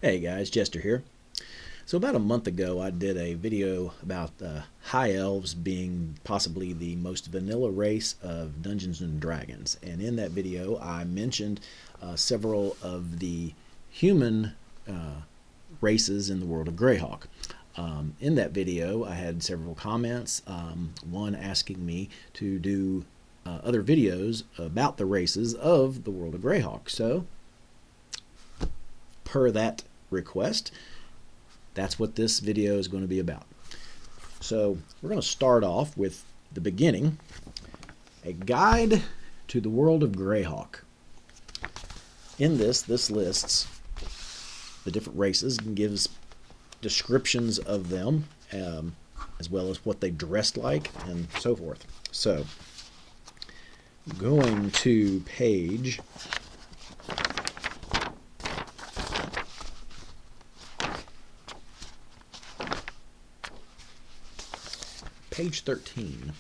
Hey guys, Jester here. So about a month ago I did a video about High Elves being possibly the most vanilla race of Dungeons & Dragons. And in that video I mentioned several of the human races in the World of Greyhawk. In that video I had several comments, one asking me to do other videos about the races of the World of Greyhawk. So per that request, that's what this video is going to be about. So we're going to start off with the beginning, a guide to the World of Greyhawk. In this lists the different races and gives descriptions of them, as well as what they dressed like and so forth. So going to page Page 13.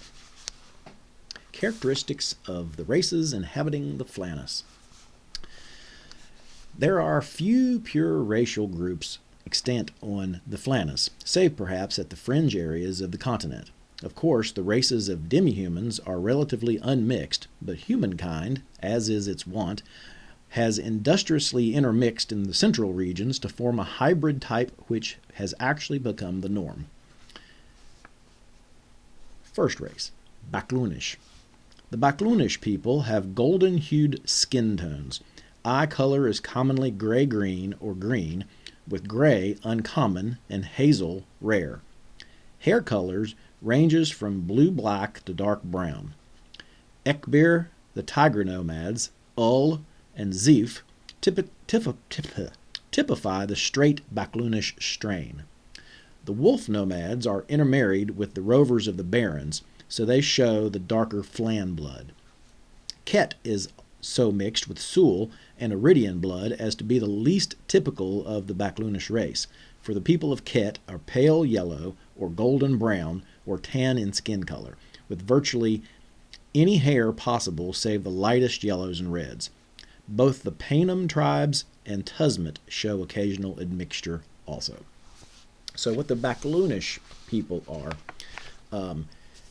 Characteristics of the races inhabiting the Flanaess. There are few pure racial groups extant on the Flanaess, save perhaps at the fringe areas of the continent. Of course, the races of demi-humans are relatively unmixed, but humankind, as is its wont, has industriously intermixed in the central regions to form a hybrid type which has actually become the norm. First race, Bakloonish. The Bakloonish people have golden-hued skin tones. Eye color is commonly gray-green or green, with gray uncommon and hazel rare. Hair colors ranges from blue-black to dark brown. Ekbir, the Tiger Nomads, Ul, and Zeef typify the straight Bakloonish strain. The wolf nomads are intermarried with the rovers of the barrens, so they show the darker Flan blood. Ket is so mixed with Sul and Iridian blood as to be the least typical of the Bakloonish race, for the people of Ket are pale yellow or golden brown or tan in skin color, with virtually any hair possible save the lightest yellows and reds. Both the Panem tribes and Tusmet show occasional admixture also. So what the Bakloonish people are,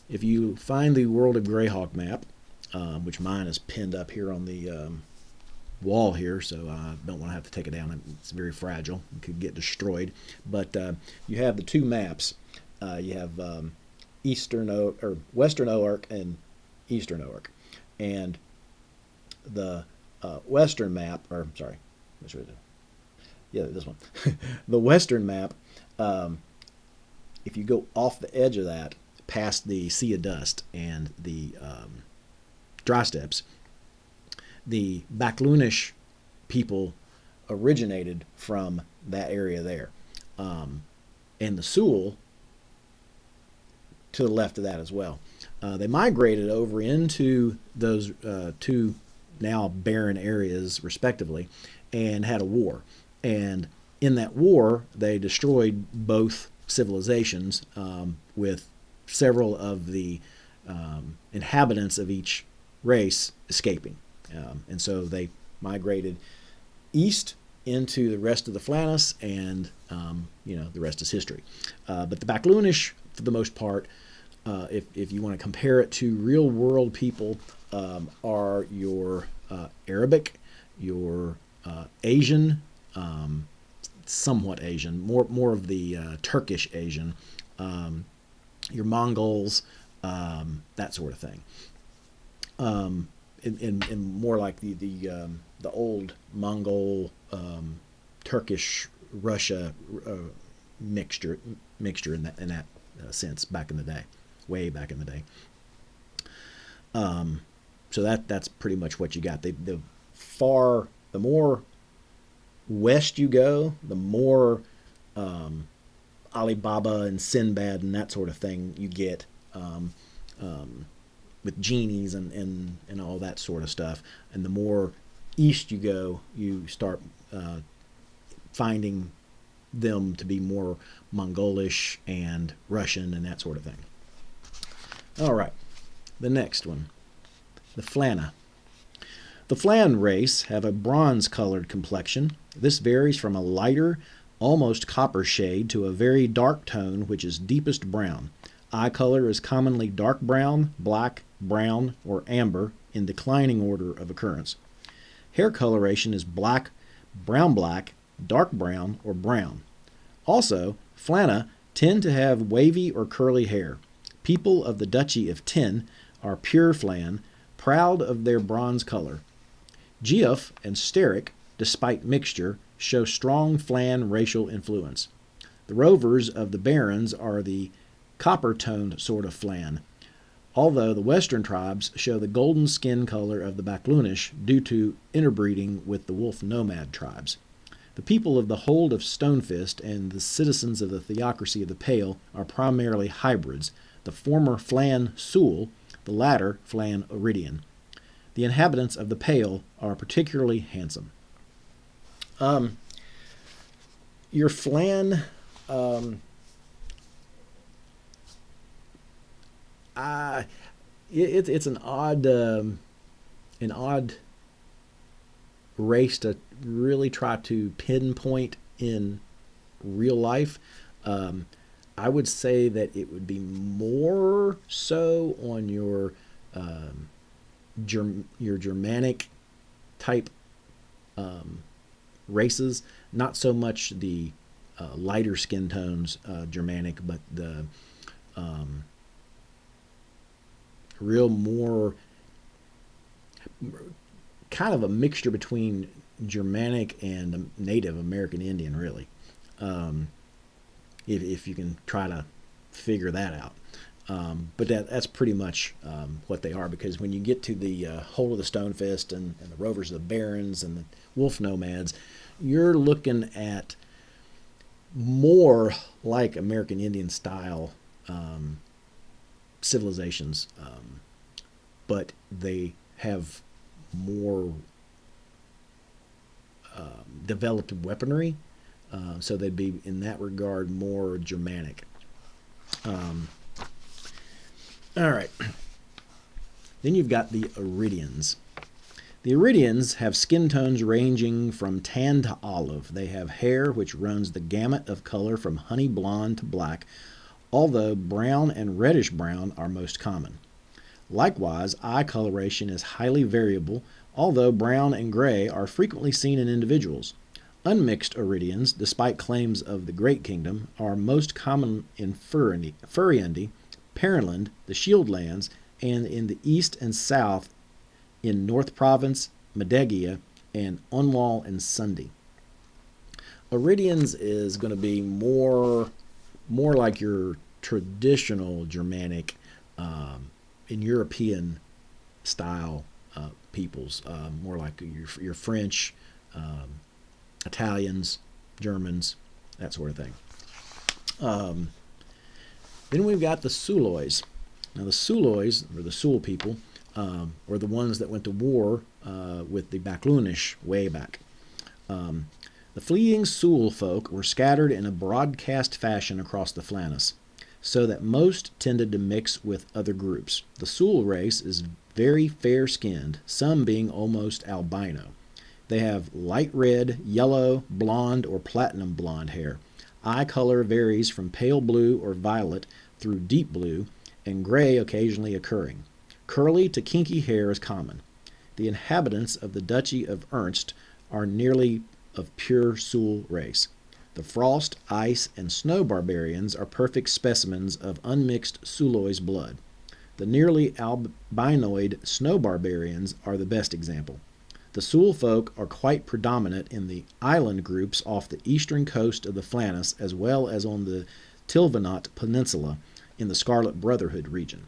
if you find the World of Greyhawk map, which mine is pinned up here on the wall here, so I don't want to have to take it down. It's very fragile. It could get destroyed. But you have the two maps. You have Western Oark and Eastern Oark. And the Western map, or sorry, which was it? Yeah, this one. The Western map, if you go off the edge of that, past the Sea of Dust and the Dry Steps, the Bakloonish people originated from that area there. And the Sul to the left of that as well. They migrated over into those two now barren areas, respectively, and had a war. And in that war, they destroyed both civilizations, with several of the inhabitants of each race escaping. And so they migrated east into the rest of the Flanaess, and the rest is history. But the Bakloonish, for the most part, if you want to compare it to real-world people, are your Arabic, your Asian, somewhat Asian, more of the Turkish Asian, your Mongols, that sort of thing, and more like the old Mongol, Turkish, Russia mixture in that sense back in the day, way back in the day. So that's pretty much what you got. The more west you go, the more Alibaba and Sinbad and that sort of thing you get, with genies and all that sort of stuff. And the more east you go, you start finding them to be more Mongolish and Russian and that sort of thing. All right, the next one, the Flanner. The Flan race have a bronze-colored complexion. This varies from a lighter, almost copper shade to a very dark tone, which is deepest brown. Eye color is commonly dark brown, black, brown, or amber in declining order of occurrence. Hair coloration is black, brown-black, dark brown, or brown. Also, Flanner tend to have wavy or curly hair. People of the Duchy of Tin are pure Flan, proud of their bronze color. Geoff and Steric, despite mixture, show strong Flan racial influence. The rovers of the Barrens are the copper-toned sort of Flan, although the western tribes show the golden skin color of the Baclunish due to interbreeding with the wolf nomad tribes. The people of the Hold of Stonefist and the citizens of the Theocracy of the Pale are primarily hybrids, the former Flan Sul, the latter Flan Iridian. The inhabitants of the Pale are particularly handsome. Your Flan, it's an odd race to really try to pinpoint in real life. I would say that it would be more so on your Germanic type races, not so much the lighter skin tones Germanic, but the real more kind of a mixture between Germanic and Native American Indian, really. If you can try to figure that out. But that's pretty much what they are, because when you get to the Hold of the Stonefist and the Rovers of the Barrens and the Wolf Nomads, you're looking at more like American Indian style civilizations, but they have more developed weaponry, so they'd be in that regard more Germanic. All right. Then you've got the Iridians. The Iridians have skin tones ranging from tan to olive. They have hair which runs the gamut of color from honey blonde to black, although brown and reddish brown are most common. Likewise, eye coloration is highly variable, although brown and gray are frequently seen in individuals. Unmixed Iridians, despite claims of the Great Kingdom, are most common in Furiandi, Perenland, the Shield Lands, and in the east and south in North Province, Medegia, and Unwall and Sunday. Iridians is going to be more like your traditional Germanic and European style peoples, more like your French, Italians, Germans, that sort of thing. Then we've got the Sulois. Now the Sulois, or the Sul people, were the ones that went to war with the Baclunish way back. The fleeing Sul folk were scattered in a broadcast fashion across the Flanaess, so that most tended to mix with other groups. The Sul race is very fair-skinned, some being almost albino. They have light red, yellow, blonde, or platinum blonde hair. Eye color varies from pale blue or violet through deep blue, and gray occasionally occurring. Curly to kinky hair is common. The inhabitants of the Duchy of Ernst are nearly of pure Sul race. The frost, ice, and snow barbarians are perfect specimens of unmixed Sulois blood. The nearly albinoid snow barbarians are the best example. The Sul folk are quite predominant in the island groups off the eastern coast of the Flanaess, as well as on the Tilvanot Peninsula in the Scarlet Brotherhood region.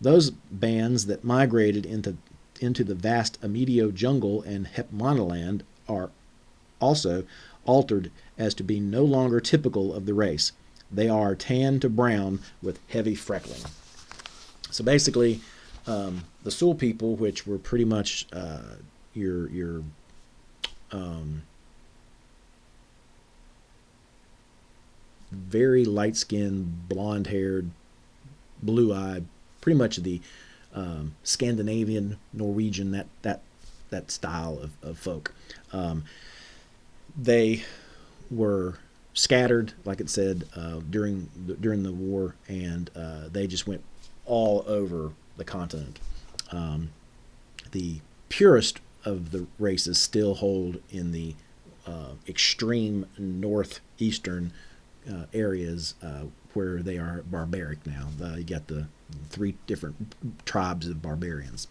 Those bands that migrated into the vast Amedio jungle and Hepmanaland are also altered as to be no longer typical of the race. They are tan to brown with heavy freckling. So basically, the Sul people, which were pretty much your very light-skinned, blonde-haired, blue-eyed, pretty much the Scandinavian, Norwegian, that that style of folk. They were scattered, like it said, during the war, and they just went all over the continent. The purest of the races still hold in the extreme northeastern areas where they are barbaric now. You got the 3 different tribes of barbarians.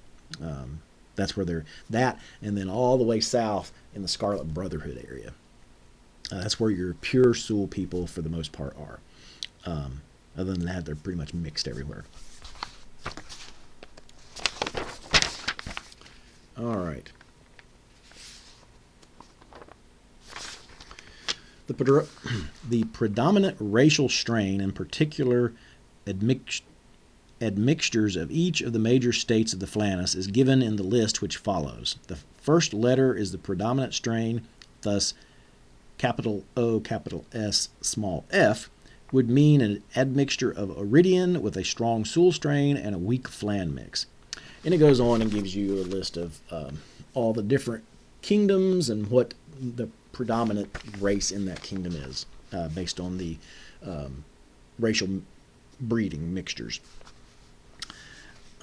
That's where they're that, and then all the way south in the Scarlet Brotherhood area. That's where your pure Sul people, for the most part, are. Other than that, they're pretty much mixed everywhere. All right. The predominant racial strain, in particular admixtures of each of the major states of the Flanaess, is given in the list which follows. The first letter is the predominant strain, thus capital O, capital S, small f, would mean an admixture of Iridian with a strong Sul strain and a weak Flan mix. And it goes on and gives you a list of all the different kingdoms and what the predominant race in that kingdom is, based on the racial breeding mixtures.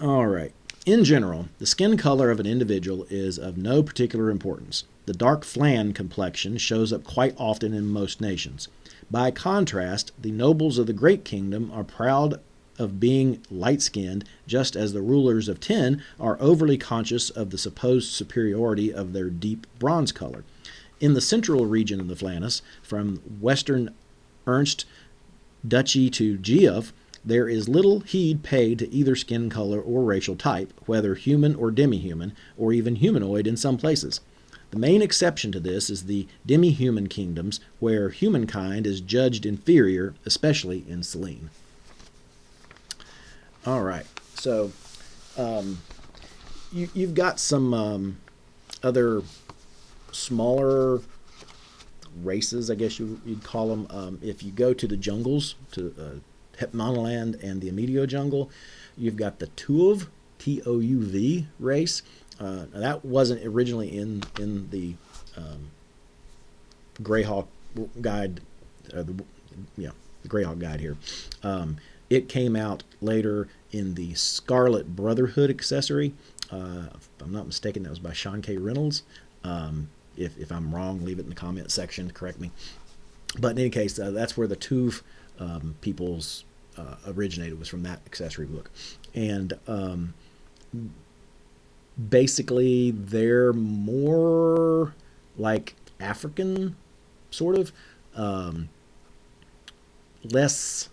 All right. In general, the skin color of an individual is of no particular importance. The dark Flan complexion shows up quite often in most nations. By contrast, the nobles of the Great Kingdom are proud of being light-skinned, just as the rulers of Ten are overly conscious of the supposed superiority of their deep bronze color. In the central region of the Flanaess, from western Ernst Duchy to Geoff, there is little heed paid to either skin color or racial type, whether human or demi-human, or even humanoid in some places. The main exception to this is the demi-human kingdoms, where humankind is judged inferior, especially in Selene. All right, so you've got some other smaller races, I guess you'd call them. If you go to the jungles, to Hepmanaland and the Amedio jungle, you've got the Tuuv, T-O-U-V race. That wasn't originally in the Greyhawk guide, the Greyhawk guide here. It came out later in the Scarlet Brotherhood accessory. If I'm not mistaken, that was by Sean K. Reynolds. If I'm wrong, leave it in the comment section to correct me. But in any case, that's where the Tuuv peoples originated, was from that accessory book. And basically, they're more like African, sort of. Less...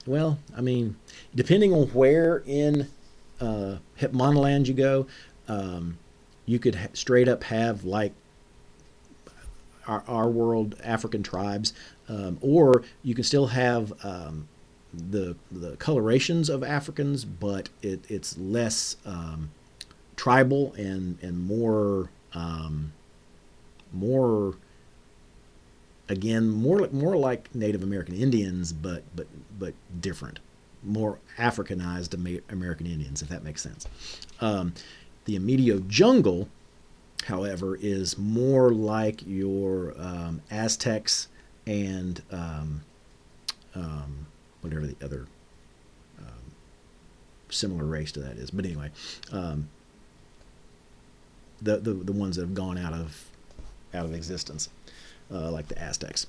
Well, I mean, depending on where in Hepmanaland you go, you could straight up have like our world African tribes, or you can still have the colorations of Africans, but it's less tribal and more again, more like Native American Indians, but different, more Africanized American Indians, if that makes sense. The Amedio jungle, however, is more like your Aztecs and whatever the other similar race to that is. But anyway, the ones that have gone out of existence. Like the Aztecs.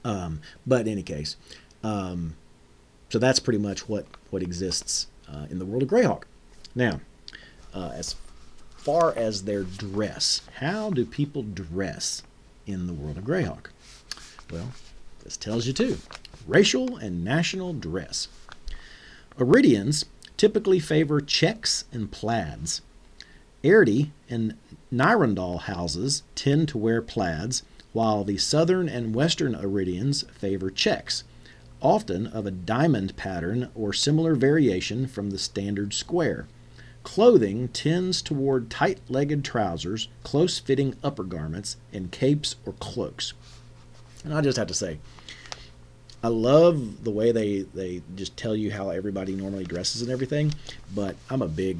But in any case, so that's pretty much what exists in the world of Greyhawk. Now, as far as their dress, how do people dress in the world of Greyhawk? Well, this tells you too. Racial and national dress. Iridians typically favor checks and plaids. Airdie and Nyrandal houses tend to wear plaids, while the southern and western Iridians favor checks, often of a diamond pattern or similar variation from the standard square. Clothing tends toward tight-legged trousers, close-fitting upper garments, and capes or cloaks. And I just have to say, I love the way they just tell you how everybody normally dresses and everything, but I'm a big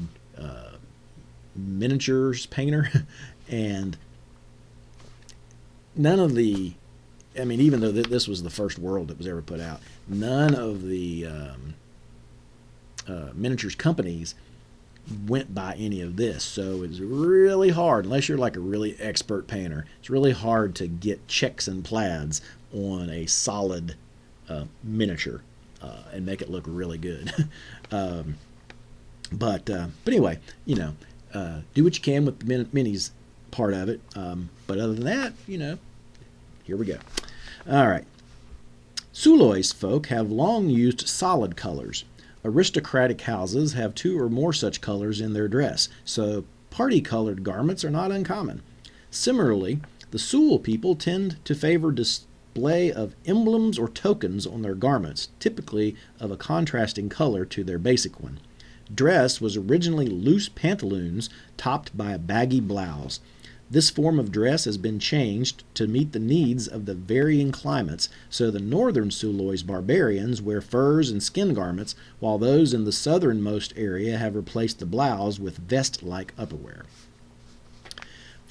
miniatures painter, and none of the, I mean, even though this was the first world that was ever put out, none of the miniatures companies went by any of this. So it's really hard, unless you're like a really expert painter, it's really hard to get checks and plaids on a solid miniature and make it look really good. But anyway, you know, do what you can with the minis part of it. But other than that, you know, here we go. All right. Sulois folk have long used solid colors. Aristocratic houses have 2 or more such colors in their dress, so party-colored garments are not uncommon. Similarly, the Sul people tend to favor display of emblems or tokens on their garments, typically of a contrasting color to their basic one. Dress was originally loose pantaloons topped by a baggy blouse. This form of dress has been changed to meet the needs of the varying climates, so the northern Sulois barbarians wear furs and skin garments, while those in the southernmost area have replaced the blouse with vest-like upperwear.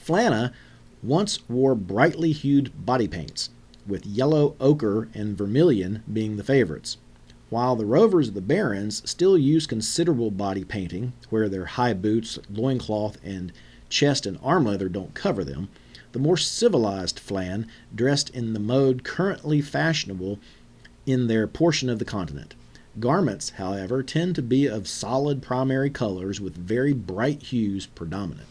Flanner once wore brightly hued body paints, with yellow, ochre, and vermilion being the favorites. While the rovers of the Barrens still use considerable body painting, where their high boots, loincloth, and chest and arm leather don't cover them, the more civilized Flan dressed in the mode currently fashionable in their portion of the continent. Garments, however, tend to be of solid primary colors with very bright hues predominant.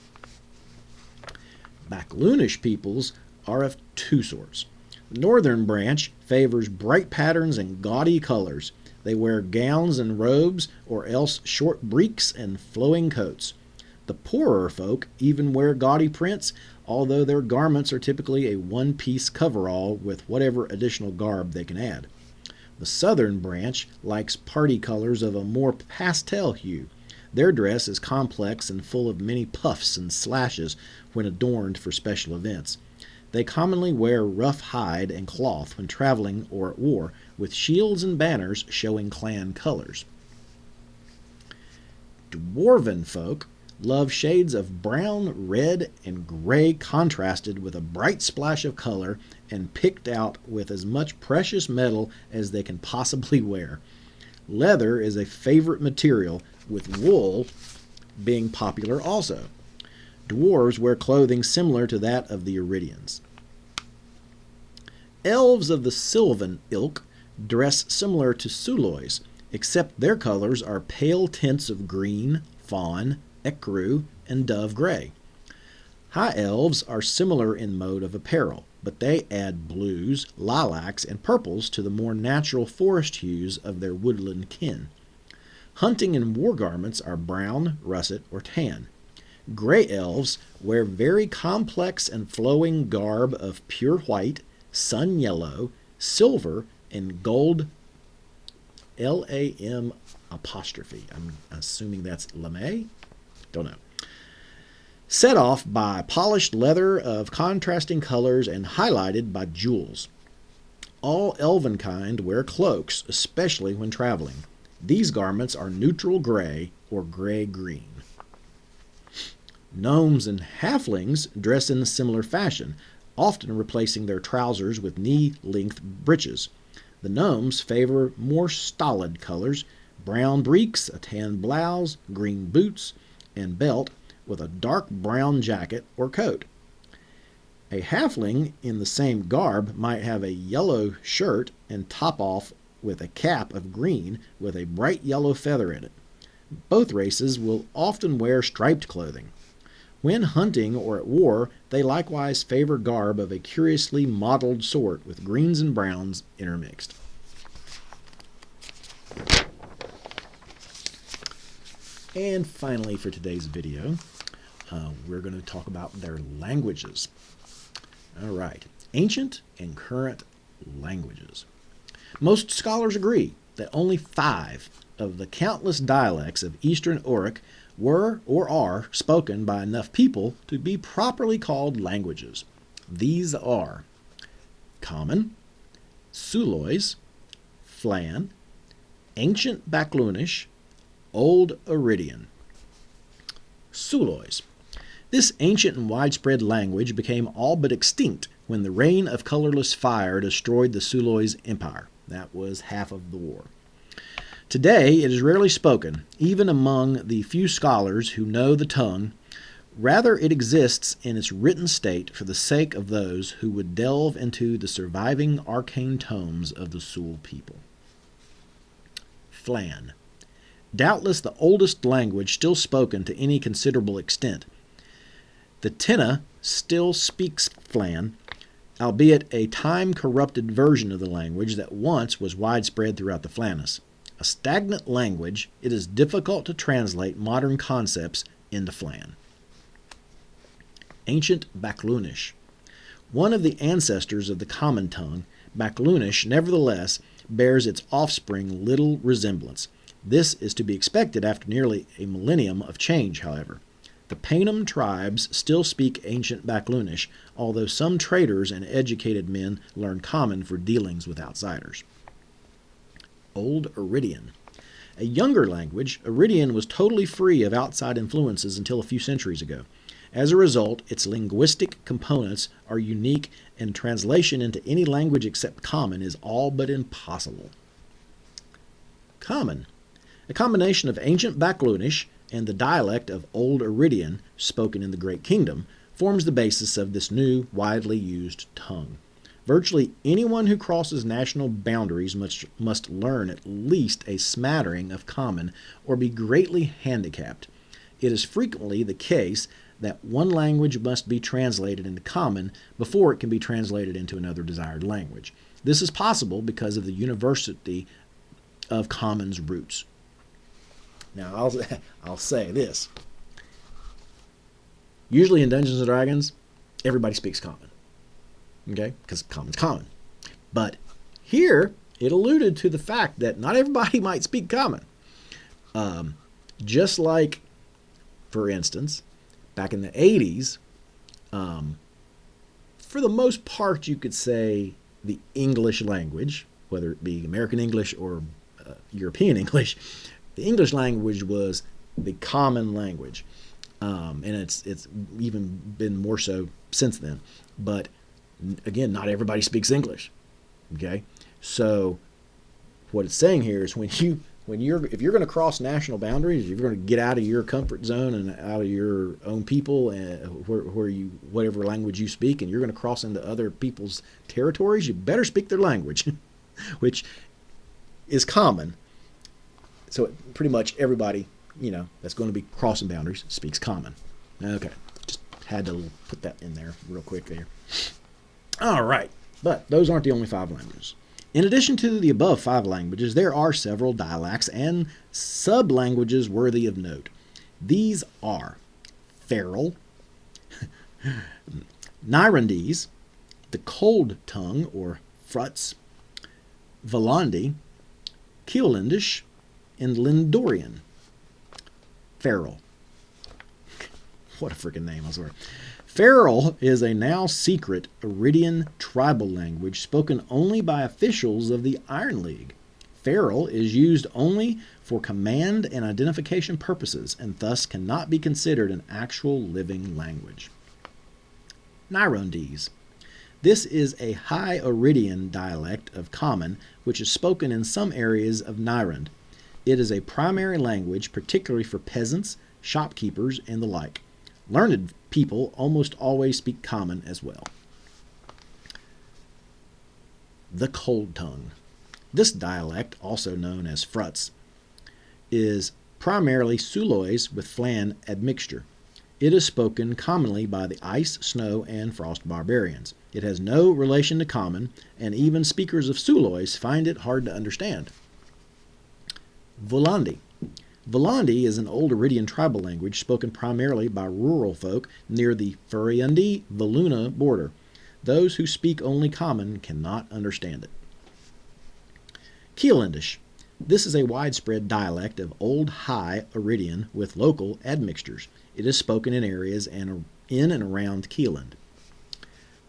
Backloonish peoples are of 2 sorts. The northern branch favors bright patterns and gaudy colors. They wear gowns and robes, or else short breeks and flowing coats. The poorer folk even wear gaudy prints, although their garments are typically a one-piece coverall with whatever additional garb they can add. The southern branch likes party colors of a more pastel hue. Their dress is complex and full of many puffs and slashes when adorned for special events. They commonly wear rough hide and cloth when traveling or at war, with shields and banners showing clan colors. Dwarven folk love shades of brown, red, and gray contrasted with a bright splash of color and picked out with as much precious metal as they can possibly wear. Leather is a favorite material, with wool being popular also. Dwarves wear clothing similar to that of the Iridians. Elves of the Sylvan ilk dress similar to Sulois, except their colors are pale tints of green, fawn, ecru, and dove gray. High elves are similar in mode of apparel, but they add blues, lilacs, and purples to the more natural forest hues of their woodland kin. Hunting and war garments are brown, russet, or tan. Gray elves wear very complex and flowing garb of pure white, sun yellow, silver, and gold Lam apostrophe. I'm assuming that's lame? Don't know. Set off by polished leather of contrasting colors and highlighted by jewels. All elvenkind wear cloaks, especially when traveling. These garments are neutral gray or gray-green. Gnomes and halflings dress in a similar fashion, often replacing their trousers with knee-length breeches. The gnomes favor more stolid colors, brown breeks, a tan blouse, green boots, and belt with a dark brown jacket or coat. A halfling in the same garb might have a yellow shirt and top off with a cap of green with a bright yellow feather in it. Both races will often wear striped clothing. When hunting or at war, they likewise favor garb of a curiously mottled sort with greens and browns intermixed. And finally, for today's video, we're going to talk about their languages. All right, ancient and current languages. Most scholars agree that only 5 of the countless dialects of Eastern Auric were or are spoken by enough people to be properly called languages. These are Common, Sulois, Flan, Ancient Backloonish, Old Iridian. Sulois. This ancient and widespread language became all but extinct when the rain of colorless fire destroyed the Sulois Empire. That was half of the war. Today, it is rarely spoken, even among the few scholars who know the tongue. Rather, it exists in its written state for the sake of those who would delve into the surviving arcane tomes of the Sul people. Flan. Doubtless the oldest language still spoken to any considerable extent. The Tenna still speaks Flan, albeit a time-corrupted version of the language that once was widespread throughout the Flanaess. A stagnant language, it is difficult to translate modern concepts into Flan. Ancient Baclunish. One of the ancestors of the common tongue, Baclunish nevertheless bears its offspring little resemblance. This is to be expected after nearly a millennium of change, however. The Panem tribes still speak ancient Baclunish, although some traders and educated men learn common for dealings with outsiders. Old Iridian. A younger language, Iridian was totally free of outside influences until a few centuries ago. As a result, its linguistic components are unique, and translation into any language except Common is all but impossible. Common. A combination of ancient Baclunish and the dialect of Old Iridian, spoken in the Great Kingdom, forms the basis of this new, widely used tongue. Virtually anyone who crosses national boundaries must learn at least a smattering of Common or be greatly handicapped. It is frequently the case that one language must be translated into Common before it can be translated into another desired language. This is possible because of the university of Common's roots. Now, I'll say this. Usually in Dungeons & Dragons, everybody speaks Common. Okay? Because Common's common. But here, it alluded to the fact that not everybody might speak Common. Just like, for instance, back in the 80s, for the most part, you could say the English language, whether it be American English or European English, the English language was the common language. And it's even been more so since then. But again, not everybody speaks English. Okay? So what it's saying here is if you're going to cross national boundaries, if you're going to get out of your comfort zone and out of your own people and whatever language you speak, and you're going to cross into other people's territories, you better speak their language, which is common. So pretty much everybody, that's going to be crossing boundaries speaks Common. Okay, just had to put that in there real quick there. All right, but those aren't the only 5 languages. In addition to the above 5 languages, there are several dialects and sub-languages worthy of note. These are Feral, Nyrandese, the Cold Tongue, or Fruts, Vullandi, Keelandish, and Lindorian. Feral. What a freaking name, I swear. Feral is a now secret Iridian tribal language spoken only by officials of the Iron League. Feral is used only for command and identification purposes and thus cannot be considered an actual living language. Nyrandese. This is a High Iridian dialect of Common which is spoken in some areas of Nyrand. It is a primary language particularly for peasants, shopkeepers, and the like. Learned people almost always speak Common as well. The Cold Tongue. This dialect, also known as Fruts, is primarily Sulois with Flan admixture. It is spoken commonly by the ice, snow, and frost barbarians. It has no relation to Common, and even speakers of Sulois find it hard to understand. Vullandi. Velandi is an old Iridian tribal language spoken primarily by rural folk near the Vullandi-Velunda border. Those who speak only Common cannot understand it. Keelandish. This is a widespread dialect of Old High Iridian with local admixtures. It is spoken in areas in and around Keeland.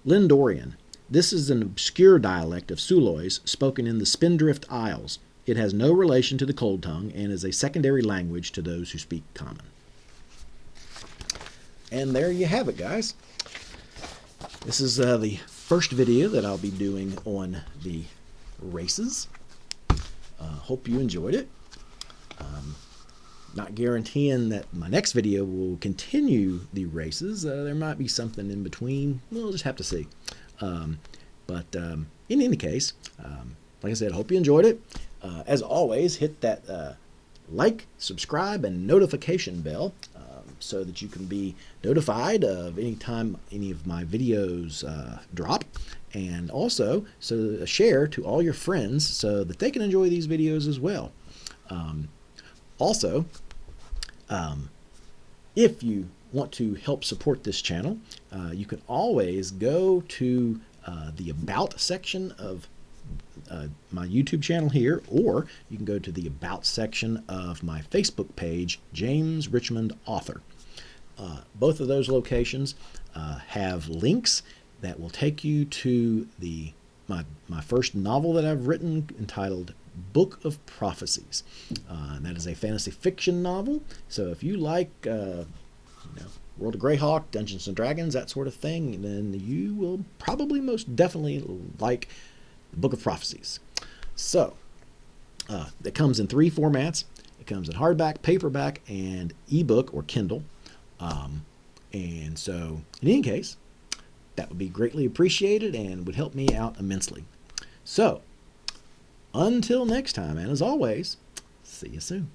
Lindorian. This is an obscure dialect of Sulois spoken in the Spindrift Isles. It has no relation to the Cold Tongue and is a secondary language to those who speak Common. And there you have it, guys. This is the first video that I'll be doing on the races. Hope you enjoyed it. Not guaranteeing that my next video will continue the races. There might be something in between. We'll just have to see. But in any case, like I said, hope you enjoyed it. As always, hit that like, subscribe, and notification bell so that you can be notified of any time any of my videos drop. And also, so share to all your friends so that they can enjoy these videos as well. Also, if you want to help support this channel, you can always go to the About section of my YouTube channel here, or you can go to the About section of my Facebook page, James Richmond Author. Both of those locations have links that will take you to my first novel that I've written, entitled Book of Prophecies. That is a fantasy fiction novel. So if you like World of Greyhawk, Dungeons and Dragons, that sort of thing, then you will probably most definitely like the Book of Prophecies. So it comes in 3 formats. It comes in hardback, paperback, and ebook or Kindle. And so in any case, that would be greatly appreciated and would help me out immensely. So until next time, and as always, see you soon.